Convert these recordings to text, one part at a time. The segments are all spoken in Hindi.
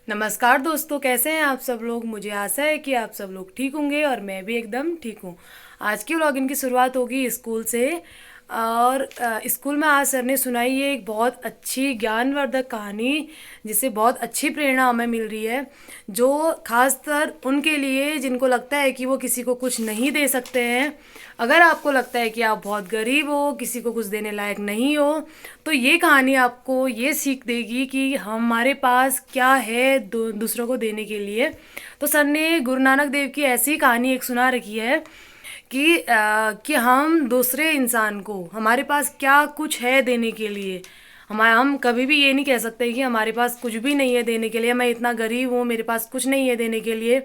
नमस्कार दोस्तों, कैसे हैं आप सब लोग। मुझे आशा है कि आप सब लोग ठीक होंगे और मैं भी एकदम ठीक हूँ। आज की व्लॉगिंग की शुरुआत होगी स्कूल से। और स्कूल में आज सर ने सुनाई है एक बहुत अच्छी ज्ञानवर्धक कहानी, जिससे बहुत अच्छी प्रेरणा हमें मिल रही है। जो खासकर उनके लिए जिनको लगता है कि वो किसी को कुछ नहीं दे सकते हैं। अगर आपको लगता है कि आप बहुत गरीब हो, किसी को कुछ देने लायक नहीं हो, तो ये कहानी आपको ये सीख देगी कि हमारे पास क्या है दूसरों को देने के लिए। तो सर ने गुरु नानक देव की ऐसी कहानी एक सुना रखी है कि हम दूसरे इंसान को, हमारे पास क्या कुछ है देने के लिए। हम कभी भी ये नहीं कह सकते कि हमारे पास कुछ भी नहीं है देने के लिए, मैं इतना गरीब हूँ, मेरे पास कुछ नहीं है देने के लिए।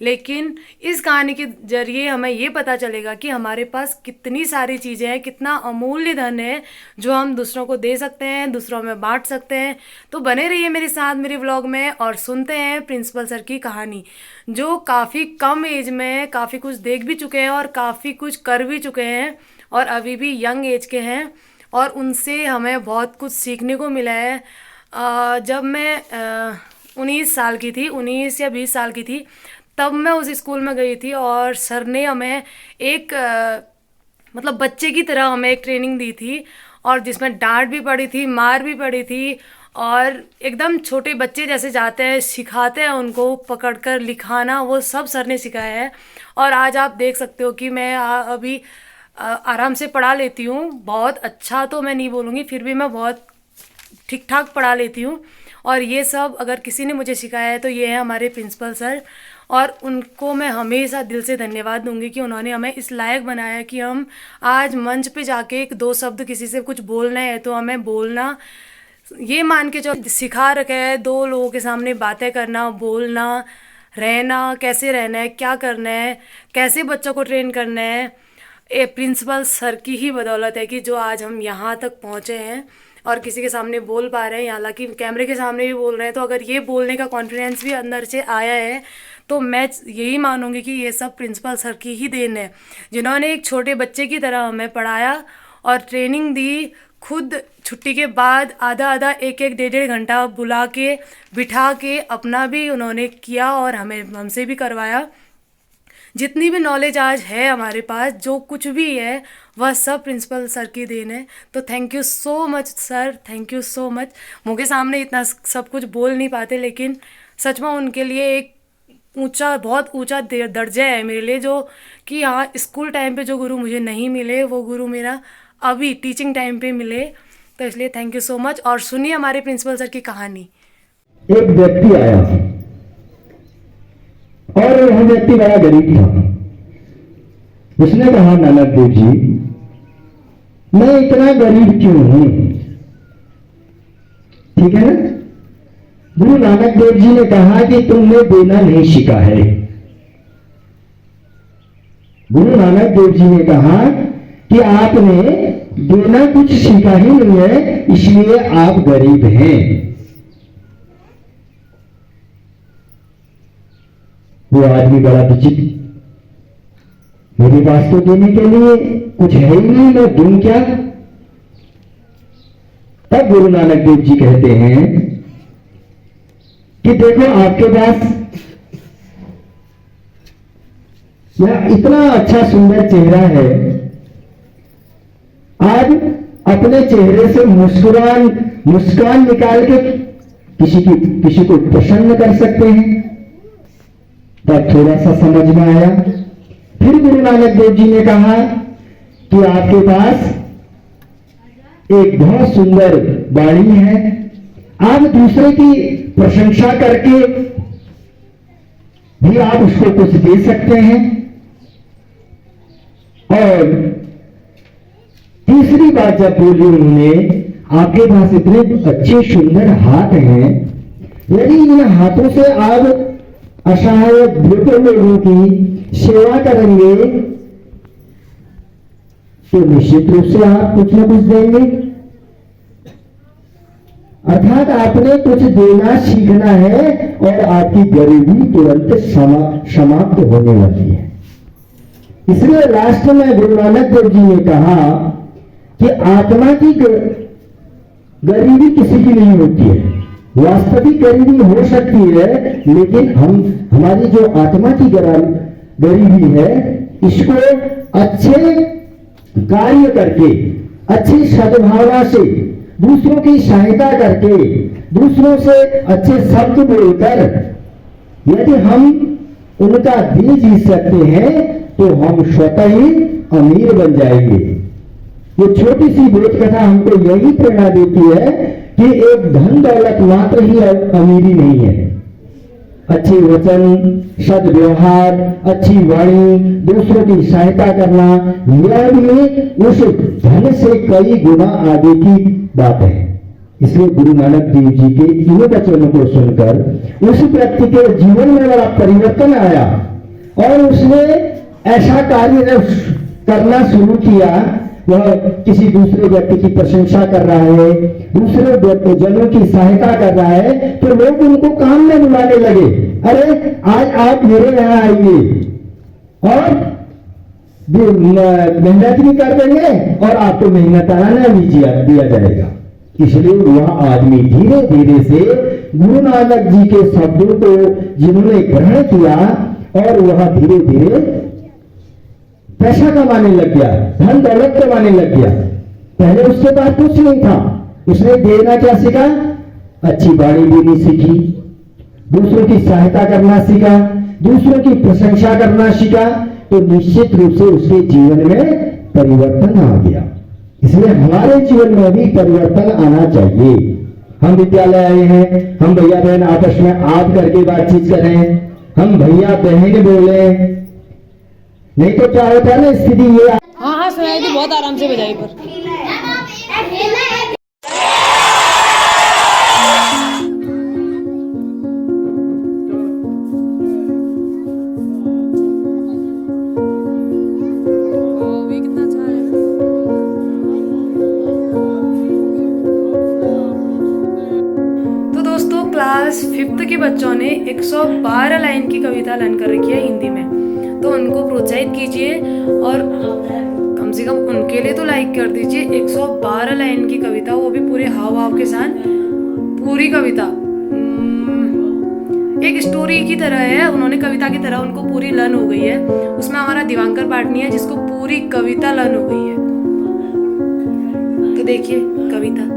लेकिन इस कहानी के जरिए हमें ये पता चलेगा कि हमारे पास कितनी सारी चीज़ें हैं, कितना अमूल्य धन है जो हम दूसरों को दे सकते हैं, दूसरों में बांट सकते हैं। तो बने रहिए मेरे साथ मेरे व्लॉग में और सुनते हैं प्रिंसिपल सर की कहानी, जो काफ़ी कम एज में काफ़ी कुछ देख भी चुके हैं और काफ़ी कुछ कर भी चुके हैं और अभी भी यंग एज के हैं। और उनसे हमें बहुत कुछ सीखने को मिला है। जब मैं 19 साल की थी, 19 या 20 साल की थी, तब मैं उस स्कूल में गई थी और सर ने हमें एक मतलब बच्चे की तरह हमें एक ट्रेनिंग दी थी, और जिसमें डांट भी पड़ी थी, मार भी पड़ी थी। और एकदम छोटे बच्चे जैसे जाते हैं, सिखाते हैं उनको पकड़कर लिखाना, वो सब सर ने सिखाया है। और आज आप देख सकते हो कि मैं अभी आराम से पढ़ा लेती हूँ। बहुत अच्छा तो मैं नहीं बोलूँगी, फिर भी मैं बहुत ठीक ठाक पढ़ा लेती हूँ। और ये सब अगर किसी ने मुझे सिखाया है तो ये है हमारे प्रिंसिपल सर। और उनको मैं हमेशा दिल से धन्यवाद दूंगी कि उन्होंने हमें इस लायक बनाया कि हम आज मंच पे जाके एक दो शब्द किसी से कुछ बोलना है तो हमें बोलना, ये मान के जो सिखा रखा है, दो लोगों के सामने बातें करना, बोलना, रहना, कैसे रहना है, क्या करना है, कैसे बच्चों को ट्रेन करना है, ये प्रिंसिपल सर की ही बदौलत है कि जो आज हम यहाँ तक पहुँचे हैं और किसी के सामने बोल पा रहे हैं। हालांकि कैमरे के सामने भी बोल रहे हैं, तो अगर ये बोलने का कॉन्फिडेंस भी अंदर से आया है तो मैं यही मानूंगी कि ये सब प्रिंसिपल सर की ही देन है, जिन्होंने एक छोटे बच्चे की तरह हमें पढ़ाया और ट्रेनिंग दी। खुद छुट्टी के बाद आधा आधा एक एक डेढ़ डेढ़ घंटा बुला के बिठा के अपना भी उन्होंने किया और हमसे भी करवाया। जितनी भी नॉलेज आज है हमारे पास, जो कुछ भी है, वह सब प्रिंसिपल सर की देन है। तो thank you so much sir, thank you so much. मुँह के सामने इतना सब कुछ बोल नहीं पाते, लेकिन सच में उनके लिए एक ऊंचा, बहुत ऊंचा दर्जा है मेरे लिए, जो कि हाँ, स्कूल टाइम पे जो गुरु मुझे नहीं मिले, वो गुरु मेरा अभी टीचिंग टाइम पे मिले। तो इसलिए थैंक यू सो मच। और सुनिए हमारे प्रिंसिपल सर की कहानी। एक व्यक्ति आया और वह व्यक्ति बड़ा गरीब था। उसने कहा, नानक देव जी, मैं इतना गरीब क्यों हूं? ठीक है ना। गुरु नानक देव जी ने कहा कि तुमने देना नहीं सीखा है। गुरु नानक देव जी ने कहा कि आपने देना कुछ सीखा ही नहीं है, इसलिए आप गरीब हैं। वो आदमी बड़ा विचित्र, मेरे पास तो देने के लिए कुछ है ही नहीं, मैं दूं क्या? तब गुरु नानक देव जी कहते हैं कि देखो, आपके पास यह इतना अच्छा सुंदर चेहरा है, आज अपने चेहरे से मुस्कान निकाल के किसी को प्रसन्न कर सकते हैं। तब थोड़ा सा समझ में आया। फिर गुरु नानक देव जी ने कहा कि आपके पास एक बहुत सुंदर वाणी है, आप दूसरे की प्रशंसा करके भी आप उसको कुछ दे सकते हैं। और तीसरी बात जब बोली उन्होंने, आपके पास इतने अच्छे सुंदर हाथ हैं, यदि इन हाथों से आप असहाय वृद्ध लोगों की सेवा करेंगे तो निश्चित रूप से आप कुछ न कुछ देंगे। अर्थात आपने कुछ देना सीखना है और आपकी गरीबी तुरंत समाप्त होने वाली है। इसलिए लास्ट में गुरु नानक देव जी ने कहा कि आत्मा की गरीबी किसी की नहीं होती है, वास्तविक गरीबी हो सकती है, लेकिन हमारी जो आत्मा की गरीबी है, इसको अच्छे कार्य करके, अच्छी सद्भावना से, दूसरों की सहायता करके, दूसरों से अच्छे शब्द बोलकर यदि हम उनका दिल जीत सकते हैं तो हम स्वतः ही अमीर बन जाएंगे। ये छोटी सी बोध कथा हमको यही प्रेरणा देती है कि एक धन दौलत मात्र ही अमीरी नहीं है। अच्छे वचन, सद्व्यवहार, अच्छी वाणी, दूसरों की सहायता करना, यह भी उस धन से कई गुना आगे की बात है। इसलिए गुरु नानक देव जी के इन वचनों को सुनकर उस व्यक्ति के जीवन में बड़ा परिवर्तन आया और उसने ऐसा कार्य करना शुरू किया। वह किसी दूसरे व्यक्ति की प्रशंसा कर रहा है, दूसरे जनों की सहायता कर रहा है, तो लोग उनको काम में बुलाने लगे। अरे आज आप मेरे यहां आइए और मेहनत भी कर देंगे और आपको मेहनताना भी दिया जाएगा। इसलिए वह आदमी धीरे धीरे से गुरु नानक जी के शब्दों को जिन्होंने ग्रहण किया और वह धीरे धीरे पैसा कमाने लग गया, धन दौलत कमाने लग गया। पहले उसके पास कुछ नहीं था। उसने देना क्या सीखा? अच्छी वाणी देनी सीखी, दूसरों की सहायता करना सीखा, दूसरों की प्रशंसा करना सीखा, तो निश्चित रूप से उसके जीवन में परिवर्तन आ गया। इसलिए हमारे जीवन में भी परिवर्तन आना चाहिए। हम विद्यालय आए हैं, हम भैया बहन आपस में आप करके बातचीत करें, हम भैया बहन बोले, नहीं तो क्या होता है ना स्थिति ये। हाँ हाँ सुनाई थी, बहुत आराम से बजाई पर। तो दोस्तों क्लास 5th के बच्चों ने 112 लाइन की कविता लर्न कर रखी है हिंदी में, तो उनको प्रोत्साहित कीजिए और कम से कम उनके लिए तो लाइक कर दीजिए। 112 लाइन की कविता, वो भी पूरे हाव भाव के साथ, पूरी कविता एक स्टोरी की तरह है। उन्होंने कविता की तरह उनको पूरी लर्न हो गई है। उसमें हमारा दिवांकर पाटनी है जिसको पूरी कविता लर्न हो गई है। तो देखिए कविता।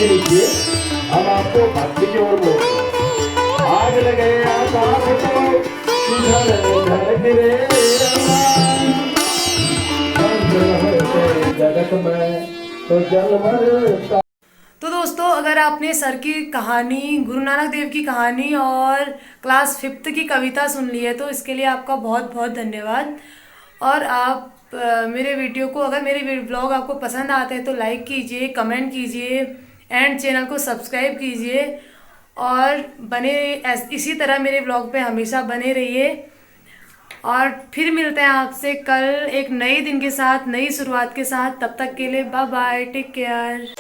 आगे लीजिए। हम आपको भक्ति की ओर मोड़ते हैं। आग लगे आकाश को, सुधर धर गिरे आसमान। चंद्र होते जगत में तो जल भर। तो दोस्तों, अगर आपने सर की कहानी, गुरु नानक देव की कहानी और क्लास 5th की कविता सुन ली है तो इसके लिए आपका बहुत बहुत धन्यवाद। और आप मेरे वीडियो को, अगर मेरे ब्लॉग आपको पसंद आते हैं तो लाइक कीजिए, कमेंट कीजिए एंड चैनल को सब्सक्राइब कीजिए और इसी तरह मेरे ब्लॉग पे हमेशा बने रहिए। और फिर मिलते हैं आपसे कल एक नए दिन के साथ, नई शुरुआत के साथ। तब तक के लिए बाय बाय, टेक केयर।